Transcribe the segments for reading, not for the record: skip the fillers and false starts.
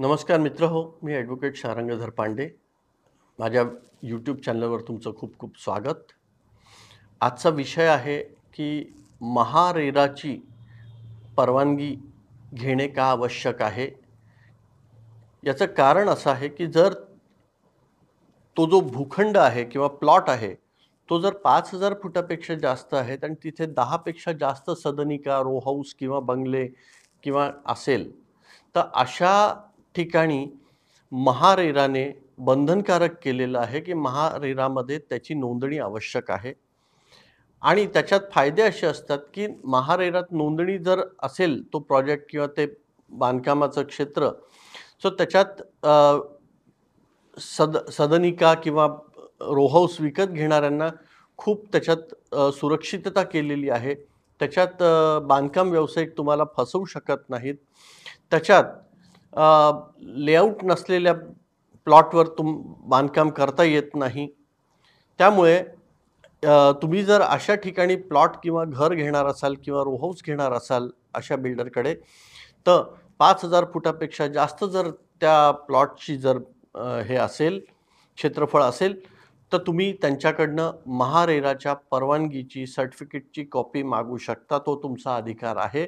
नमस्कार मित्र हो, मी ॲडव्होकेट शारंगधर पांडे. माझ्या यूट्यूब चॅनलवर तुमचं खूप खूप स्वागत. आजचा विषय आहे की महारेराची परवानगी घेणे का आवश्यक आहे. याचं कारण असं आहे की जर तो जो भूखंड आहे किंवा प्लॉट आहे, तो जर 5,000 फुटापेक्षा जास्त आहेत आणि तिथे 10 पेक्षा जास्त सदनिका, रो हाऊस किंवा बंगले किंवा असेल, तर अशा ठिकाणी महारेराने बंधनकारक केलेलं आहे की महारेरामध्ये त्याची नोंदणी आवश्यक आहे. आणि त्याच्यात फायदे असे असतात की महारेरात नोंदणी जर असेल तो प्रोजेक्ट किंवा ते बांधकामाचं क्षेत्र, सो त्याच्यात सदनिका किंवा रो हाऊस विकत घेणाऱ्यांना खूप त्याच्यात सुरक्षितता केलेली आहे. त्याच्यात बांधकाम व्यावसायिक तुम्हाला फसवू शकत नाहीत. त्याच्यात लेआउट नसलेल्या प्लॉटवर बांधकाम करता येत नाही. त्यामुळे तुम्ही जर अशा ठिकाणी प्लॉट किंवा घर घेणार असाल किंवा रो हाऊस घेणार असाल अशा बिल्डरकडे, तर 5,000 फुटापेक्षा जास्त जर त्या प्लॉटची जर हे असेल, क्षेत्रफळ असेल, तर तुम्ही त्यांच्याकडनं महारेराच्या परवानगीची, सर्टिफिकेटची कॉपी मागू शकता. तो तुमचा अधिकार आहे.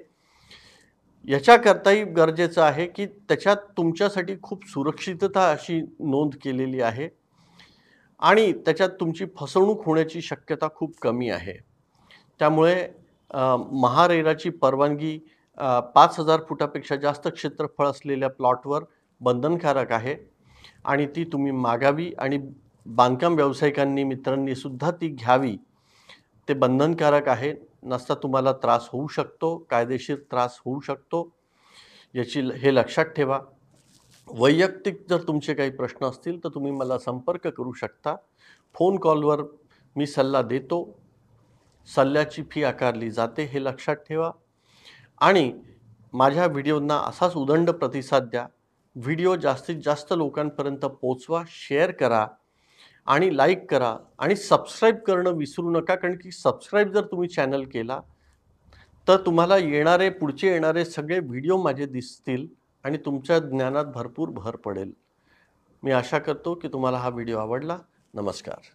याच्याकरताही गरजेचं आहे की त्याच्यात तुमच्यासाठी खूप सुरक्षितता अशी नोंद केलेली आहे आणि त्याच्यात तुमची फसवणूक होण्याची शक्यता खूप कमी आहे. त्यामुळे महारेराची परवानगी 5,000 फुटापेक्षा जास्त क्षेत्रफळ असलेल्या प्लॉटवर बंधनकारक आहे आणि ती तुम्ही मागावी आणि बांधकाम व्यावसायिकांनी, मित्रांनी सुद्धा ती घ्यावी. ते बंधनकारक आहे. नसता तुम्हाला त्रास होऊ शकतो, कायदेशीर त्रास होऊ शकतो. हे लक्षात ठेवा. वैयक्तिक जर तुमचे काही प्रश्न असतील तर तुम्ही मला संपर्क करू शकता. फोन कॉलवर मी सल्ला देतो. सल्ल्याची फी आकारली जाते, हे लक्षात ठेवा. आणि माझ्या व्हिडिओंना असाच उदंड प्रतिसाद द्या. व्हिडिओ जास्तीत जास्त लोकांपर्यंत पोचवा, शेअर करा आणि लाईक करा आणि सबस्क्राईब करणं विसरू नका. कारण की सबस्क्राईब जर तुम्ही चॅनल केला तर तुम्हाला पुढचे येणारे सगळे व्हिडिओ माझे दिसतील आणि तुमच्या ज्ञानात भरपूर भर पडेल. मी आशा करतो की तुम्हाला हा व्हिडिओ आवडला. नमस्कार.